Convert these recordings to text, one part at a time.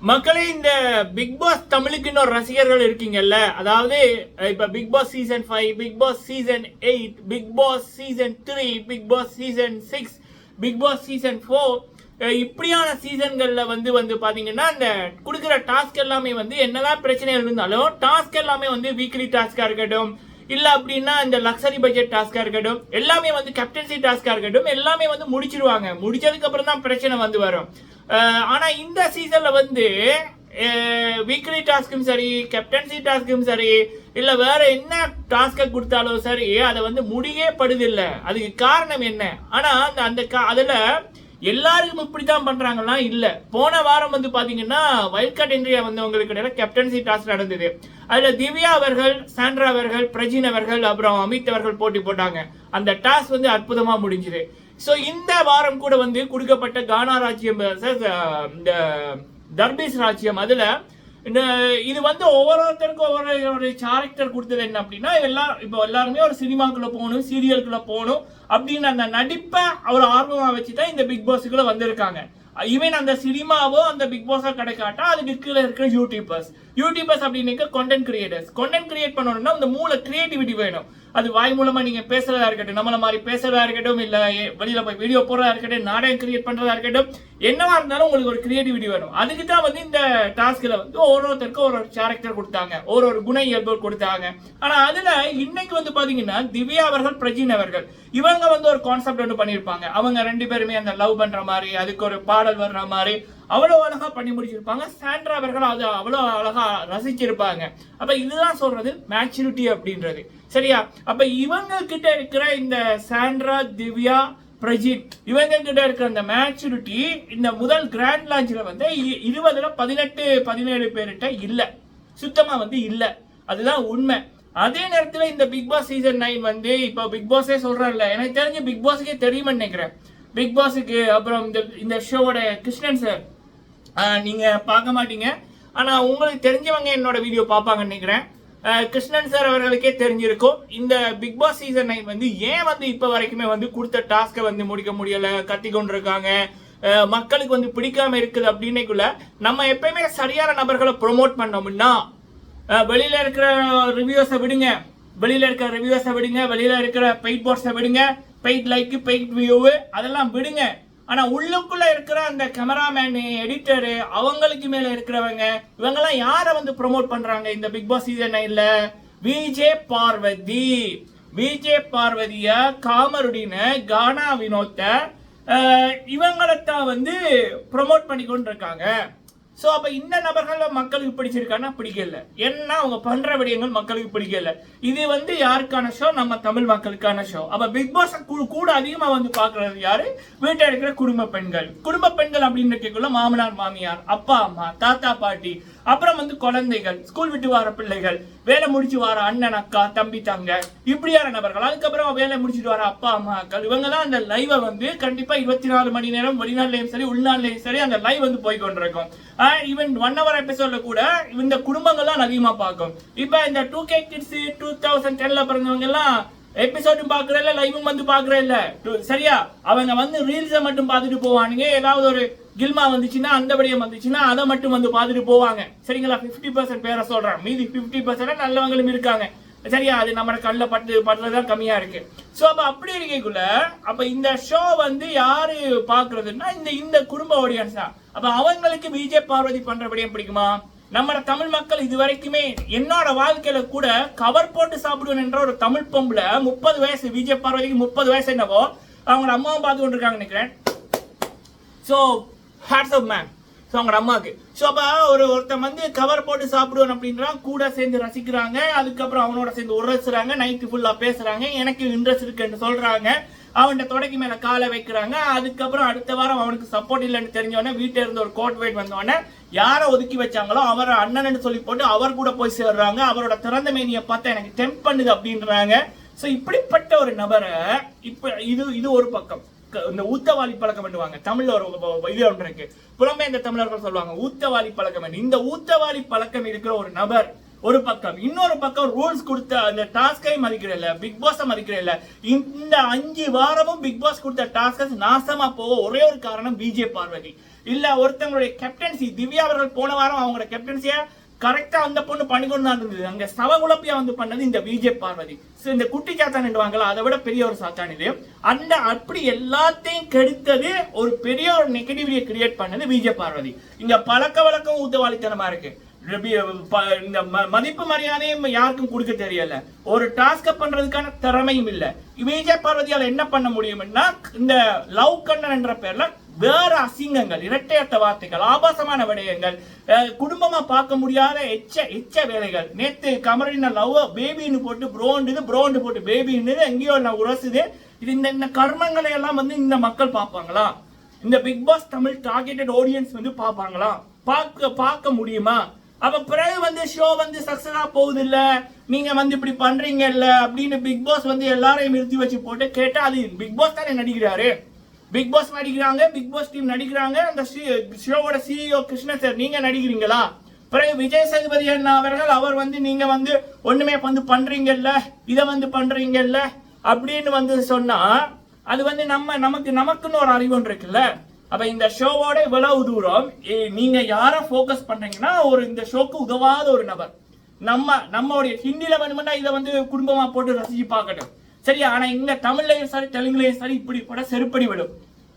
மக்களே, இந்த Bigg pass தமிழுக்கு இன்னொரு ரசிகர்கள் இருக்கீங்கல்ல. அதாவது இப்ப Bigg Boss season 5, Bigg Boss season 8, Bigg Boss season 3, Bigg Boss season 6, Bigg Boss season 4 இப்படியான சீசன்கள்ல வந்து பாத்தீங்கன்னா இந்த கொடுக்குற டாஸ்க் எல்லாமே என்னதான் பிரச்சனை இருந்தாலும் டாஸ்க் எல்லாமே வீக்லி டாஸ்கா இருக்கட்டும், இல்ல அப்படின்னா இந்த லக்ஸரி பட்ஜெட் டாஸ்கா இருக்கட்டும், எல்லாமே கேப்டன்சி டாஸ்கா இருக்கட்டும், எல்லாமே முடிச்சிருவாங்க. முடிச்சதுக்கு அப்புறம் தான் பிரச்சனை வரும். ஆனா இந்த சீசன்ல வீக்லி டாஸ்க்கும் சரி, கேப்டன்சி டாஸ்க்கும் சரி, இல்ல வேற என்ன டாஸ்க கொடுத்தாலும் சரி, அதை முடியே படுதில்லை. அதுக்கு காரணம் என்ன? ஆனா அதுல எல்லாருக்கும் இப்படித்தான் பண்றாங்கன்னா இல்ல. போன வாரம் பாத்தீங்கன்னா வைல்ட் கார்டு என்ட்ரியா வந்தவங்களுக்கு கேப்டன்சி டாஸ்க் நடந்தது. அதுல திவ்யா அவர்கள், சாண்ட்ரா அவர்கள், பிரஜின் அவர்கள், அப்புறம் அமித் அவர்கள் போட்டி போட்டாங்க. அந்த டாஸ்க் அற்புதமா முடிஞ்சது. சோ இந்த வாரம் கூட கொடுக்கப்பட்ட கானா ராஜ்யம் இந்த தர்பீஸ் ராஜ்யம், அதுல இது ஒவ்வொருத்தருக்கும் ஒவ்வொரு கேரக்டர் கொடுத்தது என்ன அப்படின்னா, இப்போ எல்லாருமே ஒரு சினிமாக்குள்ள போகணும், சீரியலுக்குள்ள போகணும் அப்படின்னு அந்த நடிப்பை அவ்வளவு ஆர்வமா வச்சுதான் இந்த பிக் பாஸுக்குள்ள வந்திருக்காங்க. ஈவன் அந்த சினிமாவோ அந்த பிக் பாஸோ கிடைக்காட்டா அதுக்கு கீழே இருக்கிற யூடியூபர்ஸ் அப்படின்னு கண்டென்ட் கிரியேட் பண்ணணும்னா அந்த மூளை கிரியேட்டிவிட்டி வேணும். அது வாய் மூலமா நீங்க பேசுறதா இருக்கட்டும், நம்மள மாதிரி பேசுறதா இருக்கட்டும், இல்ல வெளியில போய் வீடியோ போடுறதா இருக்கட்டும், நாடகம் கிரியேட் பண்றதா இருக்கட்டும், என்னவா இருந்தாலும் உங்களுக்கு ஒரு கிரியேட்டிவிட்டி வேணும். அதுக்கு தான் இந்த டாஸ்க்ல ஒவ்வொருத்தருக்கும் ஒரு கேரக்டர் கொடுத்தாங்க, ஒரு குண இயல்பு கொடுத்தாங்க. ஆனா அதுல இன்னைக்கு பாத்தீங்கன்னா திவ்யா அவர்கள், பிரஜின் அவர்கள், இவங்க ஒரு கான்செப்ட் பண்ணிருப்பாங்க. அவங்க ரெண்டு பேருமே அந்த லவ் பண்ற மாதிரி, அதுக்கு ஒரு பாடல் வர்ற மாதிரி அவ்வளவு அழகா பண்ணி முடிச்சிருப்பாங்க. சாண்ட்ரா அவர்கள் அது அவ்வளவு அழகா ரசிச்சிருப்பாங்க. அப்ப இதுதான் சொல்றது மேச்சூரிட்டி அப்படின்றது, சரியா? அப்ப இவங்க கிட்ட இருக்கிற இந்த சாண்ட்ரா, திவ்யா, பிரஜித், இவங்க கிட்ட இருக்கிற அந்த மேச்சூரிட்டி இந்த முதல் கிராண்ட் லான்ச்ல 20ல 18-17 பேர்கிட்ட இல்ல, சுத்தமா இல்ல. அதுதான் உண்மை. அதே நேரத்தில் இந்த பிக் பாஸ் சீசன் 9 இப்ப பிக் பாஸே சொல்றாருல, எனக்கு தெரிஞ்சு பிக் பாஸுக்கே தெரியும்னு நினைக்கிறேன். பிக் பாஸுக்கு அப்புறம் இந்த ஷோவோட கிருஷ்ணன் சார் நீங்க பார்க்க மாட்டீங்க, ஆனா உங்களுக்கு தெரிஞ்சவங்க என்னோட வீடியோ பார்ப்பாங்கன்னு நினைக்கிறேன். கிருஷ்ணன் சார் அவர்களுக்கே தெரிஞ்சிருக்கும் இந்த பிக் பாஸ் சீசன் 9 ஏன் இப்ப வரைக்குமே கொடுத்த டாஸ்கை முடிக்க முடியல, கத்தி கொண்டிருக்காங்க, மக்களுக்கு பிடிக்காம இருக்குது அப்படின்னுக்குள்ள நம்ம எப்பயுமே சரியான நபர்களை ப்ரொமோட் பண்ணோம்னா வெளியில இருக்கிற ரிவ்யூஸை விடுங்க, வெளியில இருக்கிற பெய்ட் போர்ட்ஸை விடுங்க, பெய்ட் லைக், பெய்ட் வியூ அதெல்லாம் விடுங்க. ஆனா உள்ளுக்குள்ள இருக்கிற அந்த கேமராமேன், எடிட்டரு, அவங்களுக்கு மேல இருக்கிறவங்க, இவங்கெல்லாம் யாரை ப்ரொமோட் பண்றாங்க இந்த பிக் பாஸ் சீசன் 9ல? விஜே பார்வதிய, காமருடின, கானா வினோத்த, இவங்களைத்தான் ப்ரொமோட் பண்ணி கொண்டு இருக்காங்க. சோ அப்ப இந்த நபர்கள் மக்களுக்கு பிடிச்சிருக்கானா? பிடிக்கல. ஏன்னா அவங்க பண்ற விடயங்கள் மக்களுக்கு பிடிக்கல. இது யாருக்கான ஷோ? நம்ம தமிழ் மக்களுக்கான ஷோ. அப்ப பிக் பாஸ் கூட அதிகமா பாக்குறது யாரு? வீட்டில் இருக்கிற குடும்ப பெண்கள் அப்படின்னு கேட்கல, மாமனார் மாமியார், அப்பா அம்மா, தாத்தா பாட்டி, அப்புறம் குழந்தைகள், ஸ்கூல் விட்டு வர பிள்ளைகள், வேலை முடிச்சு வர அண்ணன், அக்கா, தம்பி, தங்க, இப்படியான நபர்கள், அதுக்கப்புறம் வேலை முடிச்சுட்டு வர அப்பா அம்மாக்கள், இவங்க தான் அந்த லைவை கண்டிப்பா 24 மணி நேரம் வெளிநாட்டிலையும் சரி உள்நாட்டிலையும் சரி அந்த லைவ் போய் கொண்டிருக்கும். ஈவன் 1 hour எபிசோட்ல கூட இந்த குடும்பங்கள் தான் அதிகமா பார்க்கும். இப்ப இந்த 2K கிட்ஸ் 2010ல பிறந்தவங்க எல்லாம் எபிசோடும் பாக்குறல, லைவும் பாக்குறல, சரியா? அவங்க ரீல்ஸை மட்டும் பார்த்துட்டு போவானுங்க. ஏதாவது ஒரு கில்மா வந்துச்சுன்னா, அந்த படியம் வந்துச்சுன்னா அதை மட்டும் பார்த்துட்டு போவாங்க, சரிங்களா? 50% பேரை சொல்றேன், மீதி 50% நல்லவங்களும் இருக்காங்க, சரியா? அது நம்ம கல்ல பட்டுறதுதான் கம்மியா இருக்கு. சோ அப்ப அப்படி இருக்கக்குள்ள அப்ப இந்த ஷோ யாரு பாக்குறதுன்னா இந்த குடும்ப ஆடியன்ஸ் தான். அப்ப அவங்களுக்கு விஜே பார்வதி பண்றபடியும் பிடிக்குமா? நம்ம தமிழ் மக்கள் இது வரைக்குமே, என்னோட வாழ்க்கையில கூட கவர் போட்டு சாப்பிடுவேன் என்ற ஒரு தமிழ் பொம்புல 30 வயசு, விஜய் பார்வதிக்கு 30 வயசு என்னவோ, அவங்க அம்மாவும் பார்த்து கொண்டிருக்காங்க நினைக்கிறேன். So hats off man. So அவங்க அம்மாவுக்கு. ஸோ அப்போ ஒருத்தன் கவர் போட்டு சாப்பிடுவேன் அப்படின்றான், கூட சேர்ந்து ரசிக்கிறாங்க, அதுக்கப்புறம் அவனோட சேர்ந்து உரசுறாங்க, நைட்டு ஃபுல்லாக பேசுறாங்க, எனக்கு இன்ட்ரெஸ்ட் இருக்குன்னு சொல்றாங்க, அவன்கிட்ட தொடக்கி மேலே காலை வைக்கிறாங்க. அதுக்கப்புறம் அடுத்த வாரம் அவனுக்கு சப்போர்ட் இல்லைன்னு தெரிஞ்சவொடனே வீட்டில் இருந்து ஒரு கோட் வெயிட் வந்தோடனே யாரை ஒதுக்கி வச்சாங்களோ அவரை அண்ணன் சொல்லி போட்டு அவர் கூட போய் சேர்றாங்க. அவரோட திறந்த மேனியை பார்த்தா எனக்கு டெம்ப் பண்ணுது அப்படின்றாங்க. ஸோ இப்படிப்பட்ட ஒரு நபரை இப்ப இது ஒரு பக்கம். இந்த ஊத்தவாளி பழக்கம் பண்ணுவாங்க தமிழ்ல, ஒரு இது ஒன்று இருக்கு, புலம்பெயர்ந்த தமிழர்கள் சொல்லுவாங்க ஊத்தவாளி பழக்கம். இந்த ஊத்தவாளி பழக்கம் இருக்கிற ஒரு நபர் ஒரு பக்கம், இன்னொரு பக்கம் ரூல்ஸ் கொடுத்த அந்த டாஸ்கை மதிக்கிறல்ல, பிக் பாஸ் மதிக்கிறல்ல. இந்த 5 வாரமும் பிக் பாஸ் கொடுத்த டாஸ்கஸ் நாசமா போக ஒரே ஒரு காரணம் விஜே பார்வதி. இல்ல ஒருத்தவங்களுடைய கேப்டன்சி. திவ்யா அவர்கள் போன வாரம் அவங்களோட கேப்டன்சியை கரெக்டா அந்த பொண்ணு பண்ணிக்கொண்டு தான் இருந்தது. அங்க சவகுலப்பியா வந்து பண்ணது இந்த விஜய் பார்வதி. இந்த குட்டி சாத்தான் வாங்கலாம், அதை விட பெரிய ஒரு சாத்தான் இது. அந்த அப்படி எல்லாத்தையும் கெடுத்தது, ஒரு பெரிய ஒரு நெகட்டிவிட்டியை கிரியேட் பண்ணது விஜய் பார்வதி. இங்க பழக்க வழக்கம் ஊத்தவாளித்தனமா இருக்கு. இந்த மதிப்பு மரியாதையும் யாருக்கும் கொடுக்க தெரியல, ஒரு டாஸ்க பண்றதுக்கான திறமையும் இல்ல. விஜய் பார்வதியால என்ன பண்ண முடியும்னா, இந்த லவ் கண்ணன் என்ற பேர்ல வேற அசிங்கங்கள், இரட்டையற்ற வார்த்தைகள், ஆபாசமான விடயங்கள், குடும்பமா பார்க்க முடியாத எச்ச வேலைகள். நேத்து கமரின லவ் பேபின்னு போட்டு ப்ரோண்டு போட்டு பேபின்னு எங்கேயோ உரசுது. இது இந்த கர்மங்களை எல்லாம் வந்து இந்த மக்கள் பார்ப்பாங்களா? இந்த Bigg Boss Tamil targeted audience வந்து பார்ப்பாங்களா? பார்க்க முடியுமா? அப்ப பிறகு வந்து ஷோ வந்து சக்சஸா போகுது இல்ல, நீங்க வந்து இப்படி பண்றீங்க இல்ல அப்படின்னு பிக் பாஸ் வந்து எல்லாரையும் நிறுத்தி வச்சு போட்டு கேட்டா, அது பிக் பாஸ் தானே நடிக்கிறாரு. பிக் பாஸ் நடிக்கிறாங்க, பிக் பாஸ் டீம் நடிக்கிறாங்க, அந்த ஷோவோட சிஇஓ கிருஷ்ணன் சார் நீங்க நடிக்கிறீங்களா? பிறகு விஜய் சேதுபதி அண்ணா அவர்கள் அவர் வந்து நீங்க வந்து ஒண்ணுமே வந்து பண்றீங்கல்ல, இதை வந்து பண்றீங்கல்ல அப்படின்னு வந்து சொன்னா, அது வந்து நமக்குன்னு ஒரு அறிவு ஒன்று இருக்குல்ல. அப்ப இந்த ஷோவோட இவ்வளவு தூரம் நீங்க யார போக்கஸ் பண்றீங்கன்னா, ஒரு இந்த ஷோக்கு உதவாத ஒரு நபர். நம்மளுடைய ஹிந்தியில வேணும்னா இதை வந்து குடும்பமா போட்டு ரசிச்சு பார்க்கட்டும், சரியா? ஆனா இங்க தமிழ்லயும் சரி தெலுங்குலயும் சரி இப்படி கூட செருப்படி விடும்.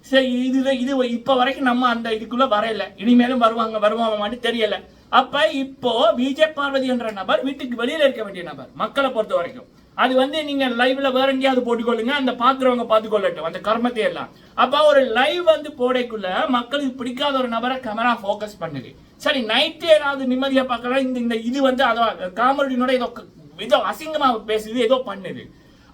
சரி, இது இப்ப வரைக்கும் நம்ம அந்த இதுக்குள்ள வரையில, இனிமேலும் வருவாங்க தெரியல. அப்ப இப்போ விஜய் பார்வதி என்ற நபர் வீட்டுக்கு வெளியில இருக்க வேண்டிய நபர் மக்களை பொறுத்த வரைக்கும். அது வந்து நீங்க லைவ்ல வேற எங்கேயாவது போட்டுக்கொள்ளுங்க, அந்த பாக்குறவங்க பார்த்துக்கொள்ளட்டும் அந்த கர்மத்தை எல்லாம். அப்ப ஒரு லைவ் வந்து போடைக்குள்ள மக்களுக்கு பிடிக்காத ஒரு நபரை கேமரா போக்கஸ் பண்ணுது. சரி, நைட்டு ஏதாவது நிம்மதியா பார்க்கலாம். இந்த இது வந்து காமெடியோட ஏதோ அசிங்கமா பேசுது, ஏதோ பண்ணுது.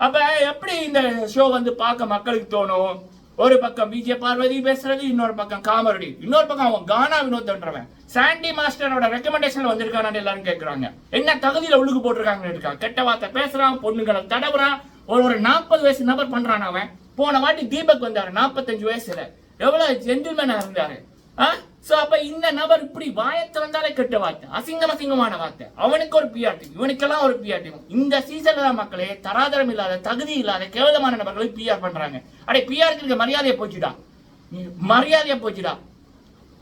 அப்ப எப்படி இந்த ஷோ வந்து பார்க்க மக்களுக்கு தோணும்? ஒரு பக்கம் விஜய் பார்வதி பேசுறது, இன்னொரு பக்கம் காமெடி, இன்னொரு பக்கம் அவன் கானா வினோத்ன்றவன் சாண்டி மாஸ்டரோட ரெக்கமெண்டேஷன்ல வந்திருக்கானு எல்லாரும் கேட்கறாங்க. என்ன தகுதியில உள்ளுக்கு போட்டிருக்காங்கன்னு இருக்கா. கெட்ட வார்த்தை பேசுறான், பொண்ணுங்களை தடவுறான். ஒரு 40 வயசு நபர் பண்றான் அவன். போன வாட்டி தீபக் வந்தாரு 45 வயசுல, எவ்வளவு ஜென்டில்மேனா இருந்தாரு. அப்ப இந்த நபர் இப்படி வாயத்தை வந்தாலே கெட்ட வார்த்தை, அசிங்கமான வார்த்தை. அவனுக்கு ஒரு பிஆர்டி, இவனுக்கெல்லாம் ஒரு பிஆர்டி. இந்த சீசன்ல மக்களே தராதரம் இல்லாத, தகுதி இல்லாத, கேவலமான நபர்களை பிஆர் பண்றாங்க. அடே பிஆருக்கு இருக்க மரியாதையை போச்சுடா.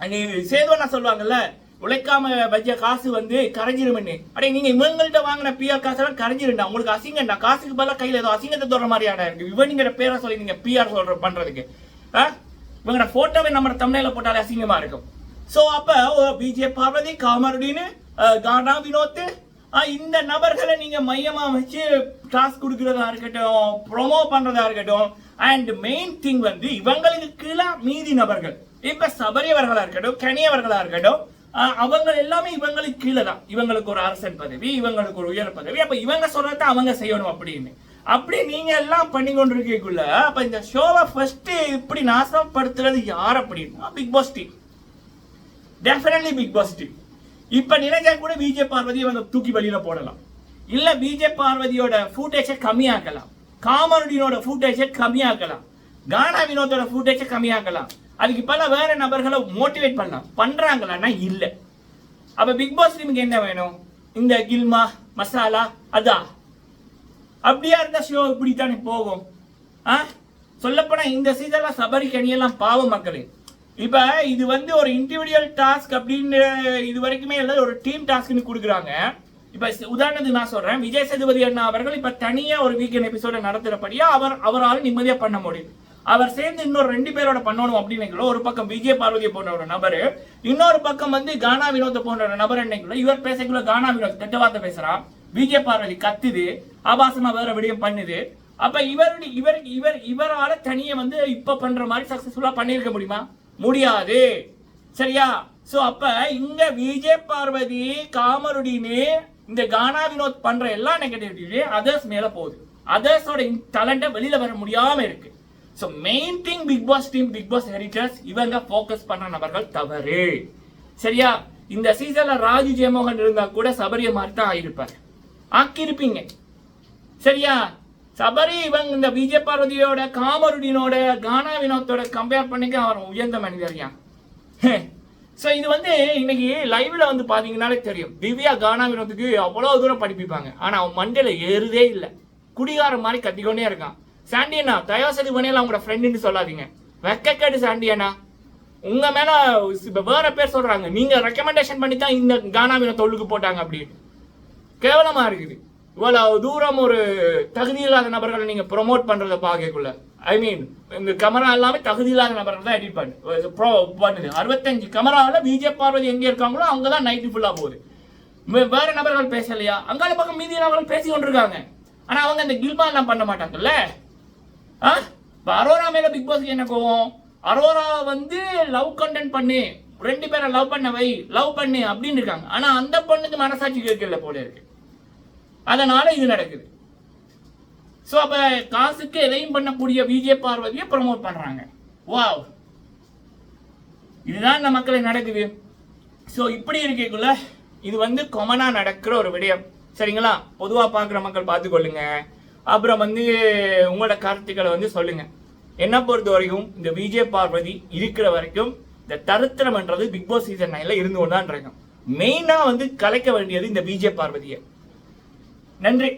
நீ சேதுவனா சொல்லுவாங்கல்ல, உழைக்காம வச்ச காசு வந்து கரைஞ்சிருமென்னு. அடே நீங்க இவங்கள்ட்ட வாங்கின பிஆர் காசு எல்லாம் கரைஞ்சிருண்டா. உங்களுக்கு அசிங்கண்டா. காசுக்கு பதிலாக கையில ஏதோ அசிங்கத்தை தொடர மாதிரியான இருக்கு. இவனுங்கிற பேரை சொல்லி நீங்க பிஆர் பண்றதுக்கு இவங்க போட்டோவை நம்ம தமிழ்ல போட்டாலே அசிங்கமா இருக்கும். சோ அப்ப விஜய் பார்வதி, காமெடின்னு கானா வினோத், இந்த நபர்களை நீங்க மையமா வச்சு டாஸ்க் கொடுக்கறதா இருக்கட்டும், ப்ரோமோ பண்றதா இருக்கட்டும். அண்ட் மெயின் திங் வந்து இவங்களுக்கு கீழே மீதி நபர்கள், இப்ப சபரியவர்களா இருக்கட்டும், கனியவர்களா இருக்கட்டும், அவங்க எல்லாமே இவங்களுக்கு கீழே தான். இவங்களுக்கு ஒரு அரசன் பதவி, இவங்களுக்கு ஒரு உயர் பதவி. அப்ப இவங்க சொல்றத அவங்க செய்யணும் அப்படின்னு அப்படி நீங்க எல்லாம் பண்ணி கொண்டிருக்கீங்கள. அப்ப இந்த ஷோவை ஃபர்ஸ்ட் இப்படி நாசப்படுத்துறது யார் அப்படின்னா Bigg Boss team. Definitely Bigg Boss team. இப்ப நினைச்சா கூட விஜய் பார்வதியை வந்து தூக்கி வெளியில போடலாம், இல்ல விஜய் பார்வதியோட ஃபுட்டேஜை கம்மியாக்கலாம், காமெடியோட ஃபுட்டேஜை கம்மியாக்கலாம், கானா வினோதோட ஃபுட்டேஜை கம்மியாக்கலாம். அதுக்கு பல வேற நபர்களை மோட்டிவேட் பண்ணலாம். பண்றாங்களான்னா இல்ல. அப்ப பிக் பாஸ் டீமுக்கு என்ன வேணும்? இந்த கில்மா மசாலா அதான். அப்படியா இருந்தா ஷோ இப்படித்தானே போகும். சொல்லப்போனா இந்த சீசன்ல சபரி கனியெல்லாம் பாவம் மக்களே. இப்ப இது வந்து ஒரு இண்டிவிஜுவல் டாஸ்க் அப்படின்னு இது வரைக்குமே இல்லை, ஒரு டீம் டாஸ்க்னு கொடுக்குறாங்க. இப்ப உதாரணத்துக்கு நான் சொல்றேன், விஜய் சேதுபதி அண்ணா அவர்கள் இப்ப தனியா ஒரு வீக்கெண்ட் எபிசோட நடத்துறபடியா அவரால் நிம்மதியா பண்ண முடியும். அவர் சேர்ந்து இன்னொரு 2 பேரோட பண்ணணும் அப்படின்னு ஒரு பக்கம் விஜய் பார்வதியை போன்ற ஒரு நபரு, இன்னொரு பக்கம் வந்து கானா வினோத போன்ற ஒரு நபர். என்னைக்குள்ள இவர் பேசக்குள்ள கானா வினோத் கெட்ட வார்த்தை பேசுறான், விஜய் பார்வதி கத்துது, ஆபாசமா வேற விடயம் பண்ணுது. அப்ப இவரால தனியை வந்து இப்ப பண்ற மாதிரி சக்சஸ்ஃபுல்லா பண்ணிருக்க முடியுமா? முடியாது, சரியா? சோ அப்ப இங்க விஜய் பார்வதி, காமெடின்னு இந்த கானா வினோத் பண்ற எல்லா நெகட்டிவிட்டி அதர்ஸ் மேல போகுது. அதர்ஸோட டேலண்ட வெளியில வர முடியாம இருக்கு. So main thing Bigg Boss team, Bigg Boss editors இவங்க போக்கஸ் பண்ற நபர்கள் தவறு, சரியா? இந்த சீசன்ல ராஜு ஜெயமோகன் இருந்தா கூட சபரிய மாதிரி தான் ஆயிருப்பாரு, ஆக்கியிருப்பீங்க, சரியா? சபரி இவங்க இந்த விஜய் பார்வதியோட, காமெடியோட, கானா வினோத்தோட கம்பேர் பண்ணிக்க அவர் உயர்ந்த மனிதரியா. சோ இது வந்து இன்னைக்கு லைவ்ல வந்து பாத்தீங்கன்னாலே தெரியும், திவ்யா கானா வினோத்துக்கு அவ்வளவு தூரம் படிப்பிப்பாங்க, ஆனா அவன் மண்டையில ஏறுதே இல்லை, குடிகார மாதிரி கத்திக்கொண்டே இருக்கான். சாண்டி அண்ணா தயவு செய்து பண்ணல அவங்களோட ஃப்ரெண்டுன்னு சொல்லாதீங்க, வெக்கக்கேடு சாண்டி அண்ணா. உங்க மேல வேற பேர் சொல்றாங்க, நீங்க ரெக்கமெண்டேஷன் பண்ணி தான் இந்த கானாவின தொல்லுக்கு போட்டாங்க அப்படின்னு. கேவலமா இருக்குது. இவ்வளவு தூரம் ஒரு தகுதி இல்லாத நபர்களை நீங்க ப்ரொமோட் பண்றதை பார்க்கக்குள்ள, ஐ மீன் இந்த கேமரா எல்லாமே தகுதி இல்லாத நபர்கள் தான் எடிட் பண்ணுது. 65 கேமராவில் விஜய் பார்வதி எங்க இருக்காங்களோ அவங்க தான் நைட்டு ஃபுல்லா போகுது. வேற நபர்கள் பேசலையா? அங்கால பக்கம் மீதி நபர்கள் பேசி கொண்டிருக்காங்க. ஆனா அவங்க அந்த கில்மா எல்லாம் பண்ண மாட்டாங்கல்ல. அரோரா மேல பிக் பாஸ்க்கு என்ன கோவம்? அரோரா வந்து லவ் கண்டென்ட் பண்ணு, 2 பேரை லவ் பண்ண வை, லவ் பண்ணு அப்படின்னு இருக்காங்க. ஆனா அந்த பொண்ணுக்கு மனசாட்சி கேட்கல போல இருக்கு. அதனால இது நடக்குது. சோ அப்ப காசுக்கு எதையும் பண்ணக்கூடிய விஜய் பார்வதியை ப்ரமோட் பண்றாங்க. வாவ், இதுதான் இந்த மக்களுக்கு நடக்குது. சோ இப்படி இருக்கக்குள்ள இது வந்து கொமனா நடக்கிற ஒரு விடயம். சரிங்களா? பொதுவா பாக்குற மக்கள் பார்த்துக்கொள்ளுங்க. அப்புறம் வந்து உங்களோட கருத்துக்களை வந்து சொல்லுங்க. என்ன பொறுத்த வரைக்கும் இந்த விஜய் பார்வதி இருக்கிற வரைக்கும் இந்த தருத்திரம்ன்றது பிக் பாஸ் சீசன் 9ல இருந்து கொண்டுதான் இருக்கும். மெயினா வந்து கலைக்க வேண்டியது இந்த விஜய் பார்வதியை. நன்றி.